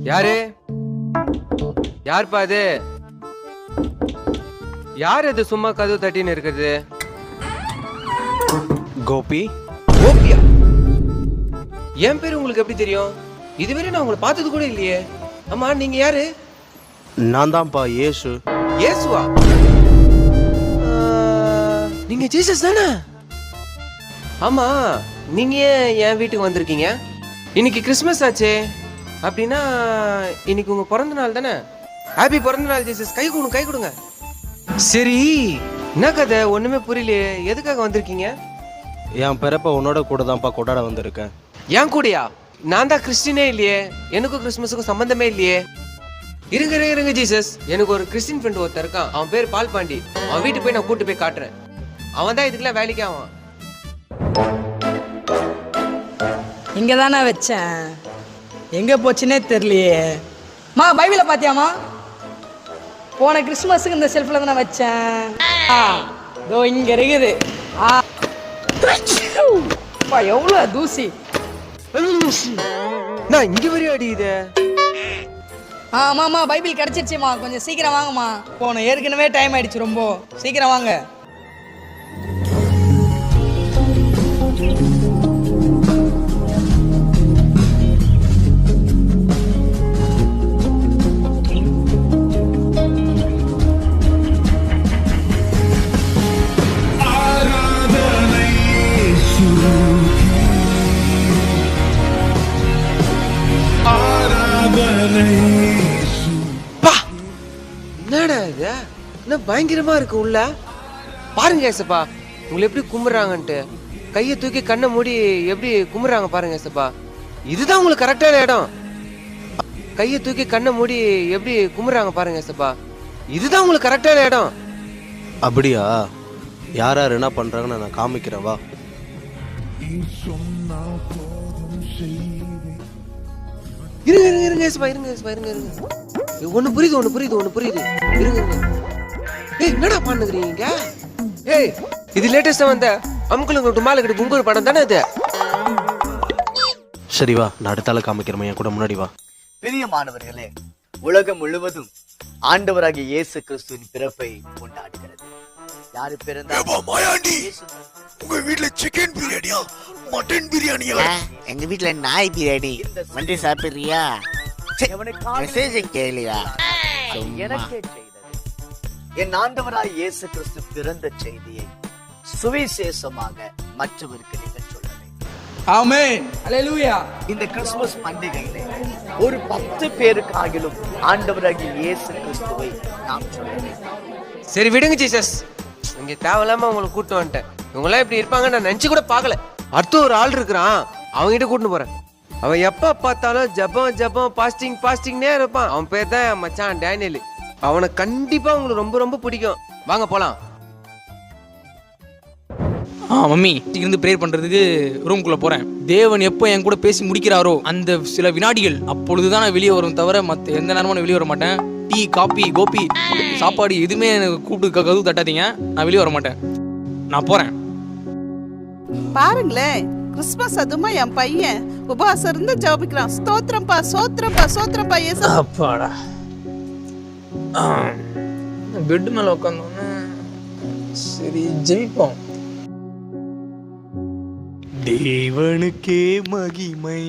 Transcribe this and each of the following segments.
யாரு? யாருப்பா அது? யார் அது சும்மா கதவு தட்டின்னு இருக்குது? கோபி. கோபியா? என் பேரு உங்களுக்கு எப்படி தெரியும்? இதுவரை நான் உங்களை பார்த்தது கூட இல்லையே. ஆமா, நீங்க யாரு? நான் தான்ப்பா இயேசு. இயேசுவா? நீங்க ஜீசஸ் தானே? ஆமா, நீங்க ஏன் என் வீட்டுக்கு வந்திருக்கீங்க? இன்னைக்கு கிறிஸ்மஸ் ஆச்சே, அப்படின்னா இன்னைக்கு உங்க பிறந்த நாள் தானே? ஹாப்பி பிறந்த நாள் ஜீசஸ். கை கொடுங்க, கை கொடுங்க. சரி, என்ன கதை? ஒண்ணுமே புரியலையே. எதுக்காக வந்திருக்கீங்க? என் பிறப்ப உன்னோட கூட தான்ப்பா கொண்டாட வந்திருக்கேன். ஏன் கூடயா? நான் தான் கிறிஸ்டினே இல்லையே. எனக்கும் கிறிஸ்மஸுக்கும் சம்பந்தமே இல்லையே. இருங்க ஜீசஸ், எனக்கு ஒரு கிறிஸ்டின் ஃப்ரெண்ட் ஒருத்தர் இருக்கான். அவன் பேர் பால் பாண்டி. அவன் வீட்டுக்கு போய் நான் கூட்டு போய் காட்டுறேன். அவன் தான் இதுக்கெல்லாம் வேலைக்கு ஆவான். இங்க தானே வச்சேன், எங்க போச்சுன்னே தெரியலையே. மா, பைபிளை பாத்தியாமா? போன கிறிஸ்மஸுக்கு இந்த செல்ஃபில் தானே வச்சேன். இதோ இங்க இருக்குது. எவ்வளோ தூசி. நான் இங்க வரையும் அடியுது. ஆமாம்மா, பைபிள் கிடைச்சிருச்சுமா. கொஞ்சம் சீக்கிரம் வாங்கம்மா. போனோம், ஏற்கனவே டைம் ஆயிடுச்சு. ரொம்ப சீக்கிரம் வாங்க. என்னடா இது? என்ன பயங்கரமா இருக்கு உள்ள. பாருங்க ஏசப்பா, உங்களை எப்படி கும்பிடுறாங்கன்ட்டு. கையை தூக்கி கண்ணை மூடி எப்படி கும்பிடுறாங்க பாருங்க ஏசப்பா. இதுதான் உங்களுக்கு கரெக்டான இடம். கையை தூக்கி கண்ணை மூடி எப்படி கும்பிடுறாங்க பாருங்க ஏசப்பா. இதுதான் உங்களுக்கு கரெக்டான இடம். அப்படியா? யார் யார் என்ன பண்றாங்கன்னு நான் காமிக்கிறேன், வா. இருங்க ஏசப்பா, இருங்க. ஒண்ணு புரியுது. இருங்க. ஏய், என்னடா பண்ணுகிறீங்க? ஏய், இது லேட்டஸ்டா வந்த அமுக்குலங்க டுமாலக்கடி குங்கூர் படம் தானே இது? சரி வா, நான் அடுத்தால காமிக்கிறேன். என் கூட முன்னாடி வா. பிரியமானவர்களே, உலகம் முழுவதும் ஆண்டவராகிய இயேசு கிறிஸ்துவின் பிறப்பை கொண்டாடுகிறது. யாரு பிறந்தா? உங்க வீட்ல சிக்கன் பிரியாணியா, மட்டன் பிரியாணியா? எங்க வீட்ல நாய் பிரியாணி. வந்து சாப்பிடுறியா? மெசேஜ் கேளியா? எனக்கே செய்தது. என் ஆண்டவராய் இயேசு கிறிஸ்து பிறந்த செய்தியை சுவிசேஷமாக மற்றவருக்கு நீங்கள் சொல்ல வேண்டும். ஆமென், அல்லேலூயா. இந்த கிறிஸ்துமஸ் பண்டிகையிலே ஒரு 10 பேருக்காகிலும் ஆண்டவராகிய இயேசு கிறிஸ்துவை நாம் சொல்ல வேண்டும். சரி விடுங்க ஜீசஸ், இங்க தேவையில்லாம உங்களை கூட்டு வந்துட்டேன். இவங்களாம் இப்படி இருப்பாங்க நான் நினைச்சு கூட பார்க்கல. அடுத்து ஒரு ஆள் இருக்கிறான், அவன்கிட்ட கூட்டின்னு போறேன். அவன் எப்ப பார்த்தாலும் ஜபம் பாஸ்டிங்னே இருப்பான். அவன் பேர் தான் மச்சான் டேனியல். அவனை கண்டிப்பா உங்களுக்கு ரொம்ப ரொம்ப பிடிக்கும். வாங்க போலாம். மம்மி இருந்து ப்ரேயர் பண்றதுக்கு ரூம்குள்ள போறேன். தேவன் எப்போ என் கூட பேசி முடிக்கிறாரோ அந்த சில வினாடிகள், அப்பொழுதுதான் நான் வெளியே வரும் தவிர மற்ற எந்த நேரமும் நான் வெளியே வர மாட்டேன். டீ, காபி, கோபி, சாப்பாடு எதுவுமே எனக்கு கூப்பிட்டு கதவு தட்டாதீங்க. நான் வெளியே வர மாட்டேன். நான் போறேன். பாருங்களேன், கிறிஸ்மஸ் அதுமா என் பையன் உபவாசம் இருந்து ஜெபிக்கிறான். ஸ்தோத்திரம்பா இயேசு. அப்பாடா, பெட் மேல உட்காந்தோன்னு சரி ஜெபிப்போம். தேவனுக்கே மகிமை,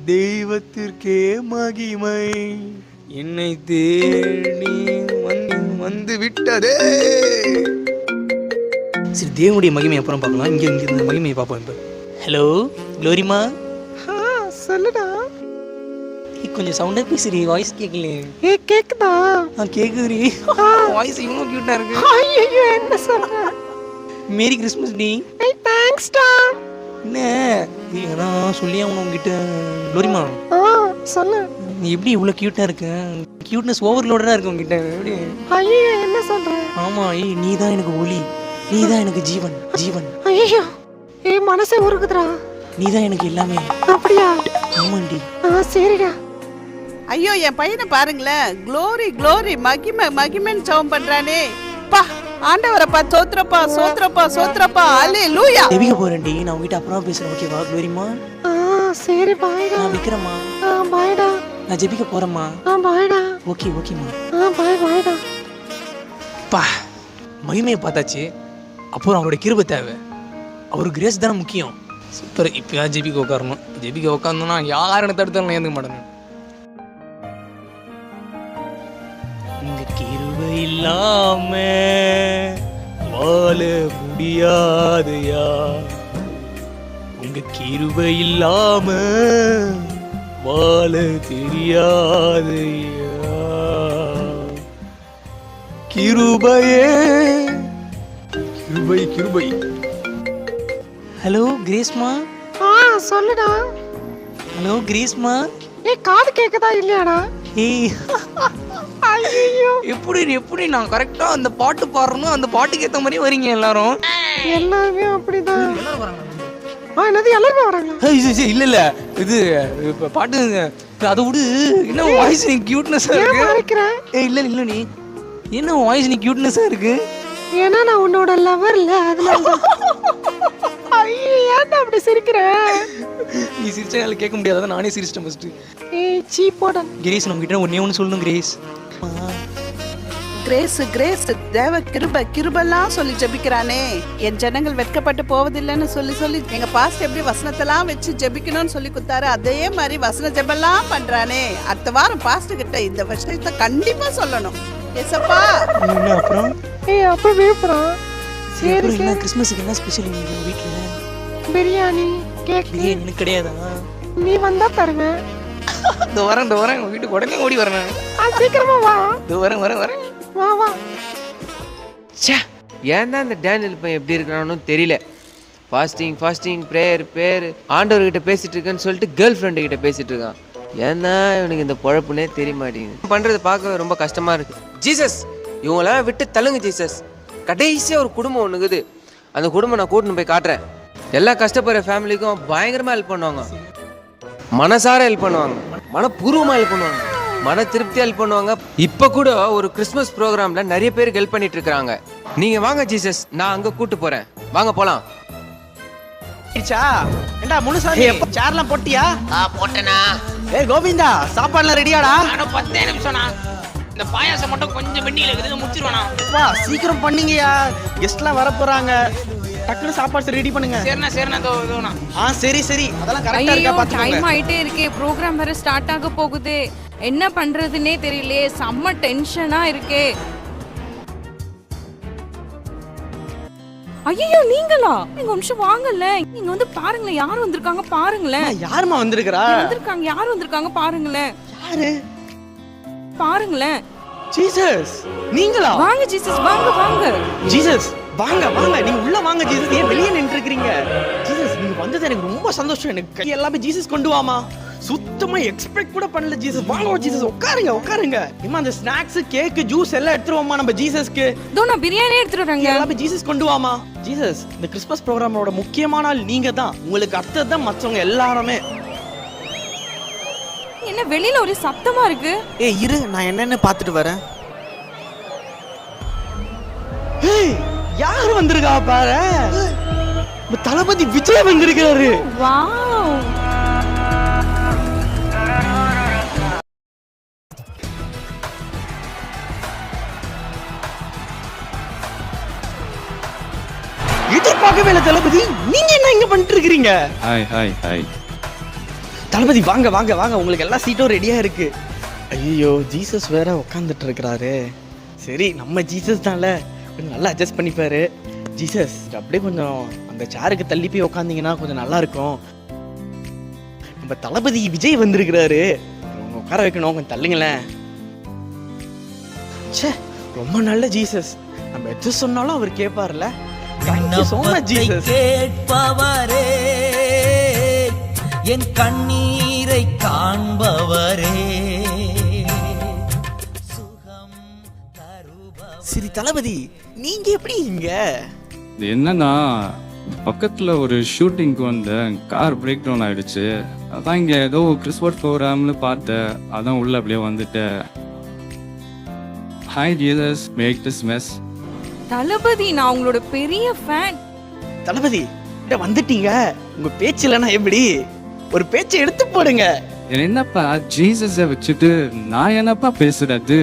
தெய்வத்திற்கே மகிமை, என்னை தேடி வந்து விட்டதே. சரி, தேவனுடைய மகிமை அப்புறம் பார்க்கலாம். இங்க இந்த மகிமையை பார்ப்போம் இப்போ. ஹலோ க்ளோரிமா. சொல்லுடா. கொஞ்சம் சவுண்டா பேசுறீ, வாய்ஸ் கேட்கல. கேக்குதா? கேக்குதுரி. வாய்ஸ் இவ்வளோ கியூட்டா இருக்கு. ஐயோ, என்ன சொல்ற? Merry Christmas D. தேங்க்ஸ் டா. என்ன ஏன்னா சொல்லியா உங்ககிட்ட க்ளோரிமா சொல்லு. நீ எப்படி இவ்வளோ கியூட்டா இருக்க? கியூட்னஸ் ஓவர்லோடா இருக்கு உங்ககிட்ட. எப்படி? ஐயோ, என்ன சொல்ற? ஆமா, நீ தான் எனக்கு ஒளி, நீ தான் எனக்கு ஜீவன். ஐயோ, மனசே உருகுதுடா. நீ தான் எனக்கு எல்லாமே. அப்படியா? ஆமாண்டி. சரிடா. ஐயோ, என் பையனை பாருங்களேன். க்ளோரி மகிமைன்னு ஜெபம் பண்றானே. பா, ஆண்டவரப்பா, சோத்ரப்பா அல்லேலூயா. ஜெபிக்க போறேன்டி. நான் உங்ககிட்ட அப்புறம் பேசுறேன், ஓகேவா க்ளோரிமா? சரி பாய்டா. நான் விக்கிறேம்மா. பாய்டா. நான் ஜெபிக்க போறேம்மா. பாய்டா. ஓகேம்மா. பாய்டா. பா மகிமையை பார்த்தாச்சு, அப்புறம் அவரோட கிருபை தேவை. அவருக்கு கிரேஸ் தானே முக்கியம். சூப்பர். இப்போ ஜெபிக்க உட்காரணும். ஜெபிக்க உட்காந்தோன்னா யாரும் என்ன தடுத்தாலும் ஏந்துக்க மாட்டேன். உங்க கிருபை இல்லாம வாழ முடியாதையா, உங்க கிருபை இல்லாம வாழ தெரியாதையா, கிருபையே கிருபை கிருபை. ஹலோ கிரேஸ்மா. சொல்லுடா. ஹலோ கிரேஸ்மா. காது கேக்குதா இல்லையாடா? ஏய் ஐயோ, எப்படி நான் கரெக்டா அந்த பாட்டு பாடுறணும், அந்த பாட்டுக்கு ஏத்த மாதிரி வரீங்க எல்லாரும். எல்லாமே அப்படிதான். என்னது எல்லாருமே வராங்க? இல்ல இது இப்ப பாட்டு அதை விடு. என்ன வாய்ஸ் நீ கியூட்னஸா இருக்கு. இல்ல நீ என்ன வாய்ஸ் நீ கியூட்னஸா இருக்கு. ஏன்னா நான் உன்னோட லவர் இல்ல, அதனால. ஐயோ, ஏன்டா அப்படி சிரிக்கிற? நீ சிரிச்சால கேட்க முடியாத, நானே சிரிச்சிட்டேன் ஃபர்ஸ்ட். ஏய் சீ போடா. கிரேஸ் நம்ம கிட்ட ஒண்ணு சொல்லணும் கிரேஸ். கிரேஸ் தேவ கிருபெல்லாம் சொல்லி ஜெபிக்கிறானே. என் ஜனங்கள் வெட்கப்பட்டு போவதில்லைன்னு சொல்லி எங்க பாஸ்ட் எப்படி வசனத்தெல்லாம் வச்சு ஜெபிக்கணும்னு சொல்லி கொடுத்தாரு, அதே மாதிரி வசன ஜெபெல்லாம் பண்றானே. அடுத்த வாரம் பாஸ்ட் கிட்ட இந்த விஷயத்தை கண்டிப்பா சொல்லணும். ஏசப்பா. என்ன அப்புறம்? அப்ப வேப்பறோம். சரி என்ன கிறிஸ்மஸ்க்கு என்ன ஸ்பெஷல் உங்க வீட்ல? பிரியாணி, கேக். பிரியாணி கிடையாதா? நீ வந்தா தருவேன். இந்த வரேன் உங்க வீட்டுக்கு உடனே ஓடி வரேன். சீக்கிரமா வா. இந்த வரேன். வா. ச்சே, ஏன் தான் இந்த டேனியல் பையன் எப்படி இருக்கிறானோ தெரியல. ஃபாஸ்டிங் ப்ரேயர் ஆண்டவர்கிட்ட பேசிட்டு இருக்கேன்னு சொல்லிட்டு கேர்ள் ஃப்ரெண்டு கிட்ட பேசிட்டு இருக்கான். ஏன்னா இவனுக்கு இந்த பொழப்புனே தெரிய மாட்டேங்குது. பண்றது பார்க்க ரொம்ப கஷ்டமா இருக்கு. ஜீசஸ், இவங்களாம் விட்டு தள்ளுங்க ஜீசஸ். கடைசியா ஒரு குடும்பம் ஒண்ணுக்குது, அந்த குடும்பம் நான் கூட்டின்னு போய் காட்டுறேன். எல்லா கஷ்டப்படுற ஃபேமிலிக்கும் பயங்கரமா ஹெல்ப் பண்ணுவாங்க, மனசார ஹெல்ப் பண்ணுவாங்க, மனப்பூர்வமா ஹெல்ப் பண்ணுவாங்க, மன திருப்தியா ஹெல்ப் பண்ணுவாங்க. இப்ப கூட ஒரு கிறிஸ்மஸ் ப்ரோக்ராம்ல நிறைய பேருக்கு ஹெல்ப் பண்ணிட்டு இருக்காங்க. நீங்க வாங்க ஜீசஸ், நான் அங்க கூட்டு போறேன். வாங்க போலாம். ஏண்டா முனுசாமி சேர்லாம் போட்டியா? போட்டேனா? ஏய் கோவிந்தா, சாப்பாடுலாம் ரெடியாடா? 10 நிமிஷம்னா. இந்த பாயாசம் மட்டும் கொஞ்சம் வெண்ணில இருக்குது, முடிச்சிருவானா? வா சீக்கிரம் பண்ணீங்கயா, கெஸ்ட்லாம் வர போறாங்க. டக்குனு சாப்பாடு ரெடி பண்ணுங்க. சரிண்ணா தோனா. சரி அதெல்லாம் கரெக்ட்டா இருக்கா பாத்துக்கோங்க. டைம் ஆயிட்டே இருக்கே, ப்ரோகிராம் வேற ஸ்டார்ட் ஆக போகுது. என்ன பண்றதுன்னே தெரியலையே, செம்ம டென்ஷனா இருக்கே. ஐயோ நீங்களா? நீங்க ஒரு நிமிஷம் வாங்கல, நீங்க வந்து பாருங்களேன் யார் வந்திருக்காங்க பாருங்களேன். யாருமா வந்திருக்கா? யார் வந்திருக்காங்க பாருங்களேன். யாரு? பாருங்களேன். ஜீசஸ் நீங்களா? வாங்க ஜீசஸ், வாங்க. ஜீசஸ் வாங்க நீங்க உள்ள வாங்க. ஜீசஸ் ஏன் வெளியே நின்று இருக்கீங்க? ஜீசஸ் நீங்க வந்தது எனக்கு ரொம்ப சந்தோஷம். எனக்கு எல்லாமே ஜீசஸ் கொண்டு வாமா. சுத்தமா எக்ஸ்பெக்ட் கூட பண்ணல ஜீசஸ். வாங்க ஜீசஸ், உட்காருங்க. இம்மா அந்த ஸ்நாக்ஸ், கேக், ஜூஸ் எல்லாம் எடுத்துருவோமா நம்ம ஜீசஸ்க்கு. நான் பிரியாணி எடுத்துட்டு வரேங்க. எல்லாமே ஜீசஸ் கொண்டு வாமா. ஜீசஸ், இந்த கிறிஸ்மஸ் ப்ரோகிராமோட முக்கியமான ஆள் நீங்க தான். உங்களுக்கு அடுத்தது தான் மற்றவங்க எல்லாருமே. என்ன வெளியில ஒரே சத்தமா இருக்கு? ஏய் இரு, நான் என்னன்னு பார்த்துட்டு வரேன். ஏய் யார் வந்திருக்கா பாரு. தளபதி விஜய் வந்திருக்காரு. வாவ். எதிர்பார்க்கவே இல்லை தளபதி. நீங்க என்ன இங்க பண்ணிட்டு இருக்கீங்க? ஹாய் தளபதி வாங்க. உங்களுக்கு எல்லா சீட்டும் ரெடியா இருக்கு. ஐயோ ஜீசஸ் வேற உட்காந்துட்டு இருக்கிறாரு. சரி நம்ம ஜீசஸ் தான்ல, கொஞ்சம் நல்லா அட்ஜஸ்ட் பண்ணிப்பாரு. ஜீசஸ் அப்படியே கொஞ்சம் அந்த சேருக்கு தள்ளி போய் உட்காந்தீங்கன்னா கொஞ்சம் நல்லா இருக்கும். நம்ம தளபதி விஜய் வந்திருக்கிறாரு, உட்கார வைக்கணும், கொஞ்சம் தள்ளுங்களேன். ச்சே, ரொம்ப நல்ல ஜீசஸ். நம்ம எது சொன்னாலும் அவர் கேட்பார்ல. கேட்பவரே, என் கண்ணீரை காண்பவரே. சரி தளபதி, நீங்க எப்படி இங்க? என்னன்னா பக்கத்துல ஒரு ஷூட்டிங்க்கு வந்தேன், கார் பிரேக் டவுன் ஆயிடுச்சு. அதான் இங்க ஏதோ கிறிஸ்மஸ் ப்ரோக்ராம்னு பார்த்தேன், அதான் உள்ள அப்படியே வந்துட்டேன். Hi Jesus, make this mess. Thalapathy, நான் உங்களோட பெரிய ஃபேன். தளபதி வந்துட்டீங்க, உங்க பேச்சு இல்லைன்னா எப்படி? ஒரு பேச்சை எடுத்து போடுங்க. என்னப்பா ஜீசஸை வச்சுட்டு நான் என்னப்பா பேசுறது?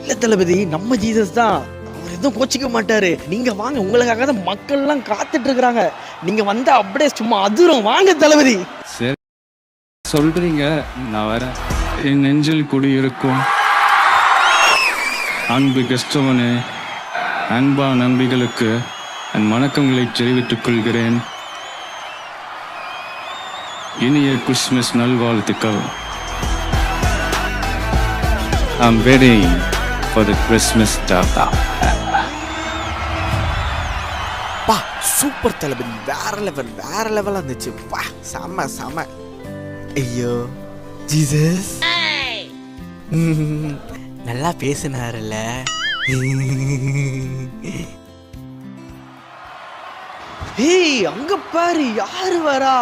இல்ல தளபதி, நம்ம ஜீசஸ் தான், அவர் எதுவும் கோச்சிக்க மாட்டாரு. நீங்க வாங்க, உங்களுக்காக தான் மக்கள் எல்லாம் காத்துட்டு இருக்கிறாங்க. நீங்க வந்தா அப்படியே சும்மா அதிரும். வாங்க தளபதி. சரி சொல்றீங்க, நான் வரேன். என் நெஞ்சில் குடியிருக்கும் அன்பு கிறிஸ்தவனே, அன்பா நம்பிகளுக்கு என் வணக்கங்களை தெரிவித்துக் கொள்கிறேன். இனிய கிறிஸ்துமஸ் நல்வாழ்த்துக்கள். I'm waiting for the Christmas stuff. பா சூப்பர் தளபதி, வேற லெவலா இருந்துச்சு. பா செம செம. ஐயோ ஜீசஸ் நல்லா பேசினாருல்ல. ஏய், அங்க பாரு, யாரு வரா?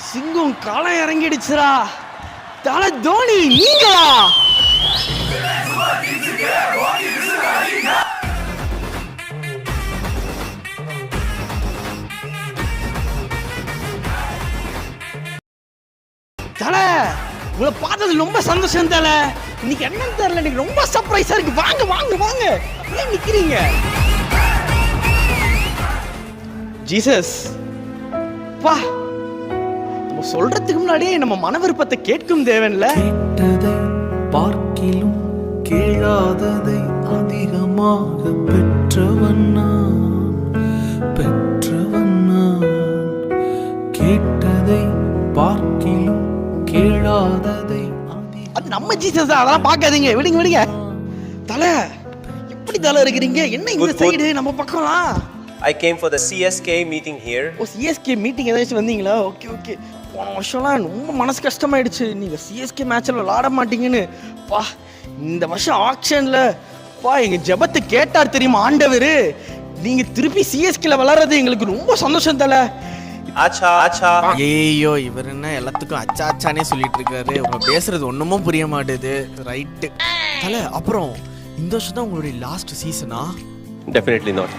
சிங்கம் களம் இறங்கிடுச்சுரா. தல தோனி நீங்களா? தல, உங்களை பார்த்தது ரொம்ப சந்தோஷம் தல. இன்னைக்கு என்னன்னு தெரியல, எனக்கு ரொம்ப சர்ப்ரைஸா இருக்கு. வாங்க வாங்க வாங்க, ஏன் நிக்கிறீங்க? ஜீசஸ் வா, நம்ம சொல்றதுக்கு முன்னாடியே நம்ம மன விருப்பத்தை கேட்கும் தேவன்ல. கேட்டதை பார்க்கிலும் கேளாததை அதிகமாக பெற்றவன் நான், கேட்டதை பார்க்கிலும் கேளாததை அது நம்ம ஜீசஸ் தான், அதெல்லாம் பார்க்காதீங்க. விடுங்க விடுங்க. தல, எப்படி தல இருக்கிறீங்க? என்ன இந்த சைடு நம்ம பக்கம்லாம்? I came for the CSK meeting here. ஓ, சிஎஸ்கே மீட்டிங் ஏதாச்சும் வந்தீங்களா? Okay okay. போன வருஷம்லாம் ரொம்ப மனசு கஷ்டமாயிடுச்சு, நீங்க சிஎஸ்கே மேட்ச்ல விளாட மாட்டீங்கன்னு. பா, இந்த வருஷம் ஆக்ஷன்ல பா எங்க ஜெபத்தை கேட்டார் தெரியுமா ஆண்டவர். நீங்க திருப்பி சிஎஸ்கேல விளாடுறது எங்களுக்கு ரொம்ப சந்தோஷம் தல. ஆச்சா. ஐயோ, இவர் என்ன எல்லாத்துக்கும் அச்சா அச்சானே சொல்லிட்டு இருக்காரு. உங்க பேசுறது ஒண்ணுமும் புரிய மாட்டேது. ரைட்டு தல, அப்புறம் இந்த வருஷம் தான் உங்களுடைய லாஸ்ட் சீசனா? Definitely not.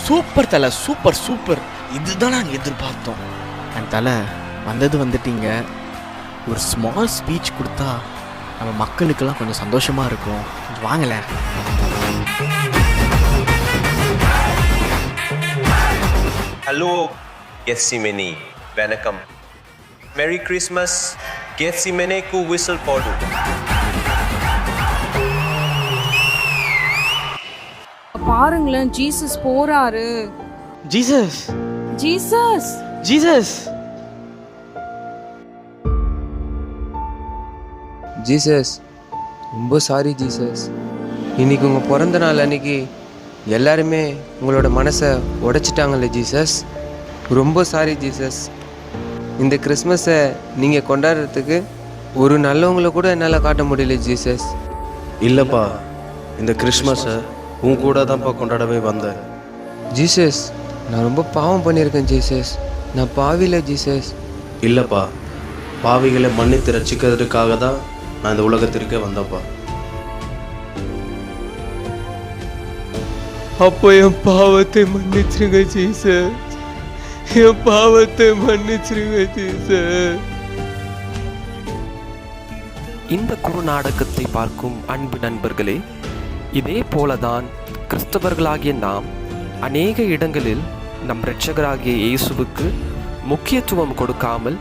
சூப்பர் தல, சூப்பர் சூப்பர். இதுதான் நாங்கள் எதிர்பார்த்தோம். அண்ட் தல, வந்துட்டீங்க. ஒரு ஸ்மால் ஸ்பீச் கொடுத்தா நம்ம மக்களுக்கெல்லாம் கொஞ்சம் சந்தோஷமா இருக்கும். வாங்கல. Hello, Gethsemane. Vanakkam. Merry Christmas. Gethsemane ku whistle podu. பாருங்களேன், ஜீசஸ் போறாரு. ஜீசஸ் ஜீசஸ் ஜீசஸ் ஜீசஸ், ரொம்ப சாரி ஜீசஸ். இன்னைக்கு உங்கள் பிறந்த நாள் அன்னைக்கு எல்லாருமே உங்களோட மனசை உடைச்சிட்டாங்கல்ல ஜீசஸ். ரொம்ப சாரி ஜீசஸ். இந்த கிறிஸ்மஸை நீங்கள் கொண்டாடுறதுக்கு ஒரு நல்லவங்களை கூட என்னால் காட்ட முடியல ஜீசஸ். இல்லைப்பா, இந்த கிறிஸ்மஸை உன் கூட தான்ப்பா கொண்டாடவே வந்தேன். ஜீசஸ், நான் ரொம்ப பாவம் பண்ணியிருக்கேன் ஜீசஸ். நான் பாவில ஜீசஸ். இல்லைப்பா, பாவிகளை மன்னித்து ரசிக்கிறதுக்காக தான் நான் இந்த உலகத்திற்கே வந்தப்பா. அப்போ என் பாவத்தை மன்னிச்சிருங்க ஜீசஸ். என் பாவத்தை மன்னிச்சிருங்க ஜீசஸ். இந்த குறுநாடகத்தை பார்க்கும் அன்பு நண்பர்களே, இதே போலதான் கிறிஸ்தவர்களாகிய நாம் அநேக இடங்களில் நம் இரட்சகராகிய இயேசுவுக்கு முக்கியத்துவம் கொடுக்காமல்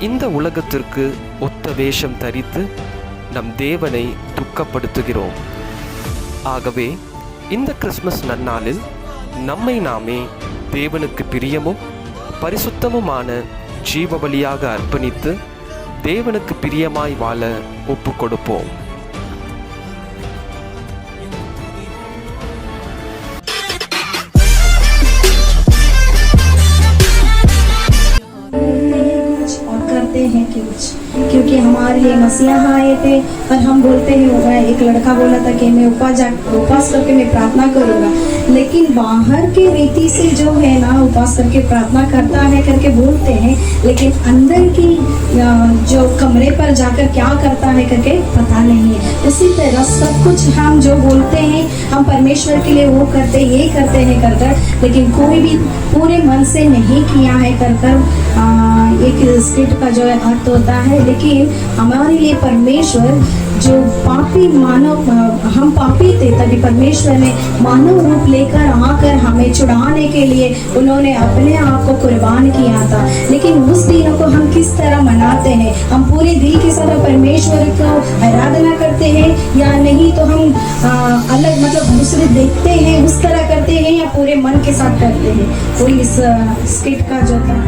இந்த உலகத்திற்கு ஒத்த வேஷம் தரித்து நம் தேவனை துக்கப்படுத்துகிறோம். ஆகவே இந்த கிறிஸ்மஸ் நன்னாளில் நம்மை நாமே தேவனுக்கு பிரியமும் பரிசுத்தமுமான ஜீவ பலியாக அர்ப்பணித்து தேவனுக்கு பிரியமாய் வாழ ஒப்பு கொடுப்போம். क्योंकि हमारे लिए मसीहा आए थे और हम बोलते हैं, एक लड़का बोला था कि मैं उपवास करके मैं प्रार्थना करूँगा, लेकिन बाहर की रीति से जो है ना उपवास करके प्रार्थना करता है करके बोलते हैं, लेकिन अंदर की जो कमरे पर जाकर क्या करता है करके पता नहीं है। उसी तरह सब कुछ हम जो बोलते हैं हम परमेश्वर के लिए वो करते ये करते हैं कर कर, लेकिन कोई भी पूरे मन से नहीं किया है कर कर एक स्किट का जो है अर्थ होता है, लेकिन हमारे लिए परमेश्वर जो पापी मानव, हम पापी थे, तभी परमेश्वर ने मानव रूप लेकर आकर हमें छुड़ाने के लिए उन्होंने अपने आप को कुर्बान किया था। लेकिन उस दिनों को हम किस तरह मनाते हैं? हम पूरे दिल के साथ परमेश्वर को आराधना करते हैं या नहीं, तो हम अलग मतलब दूसरे देखते हैं उस तरह करते हैं या पूरे मन के साथ करते हैं? तो इस स्किट का जो था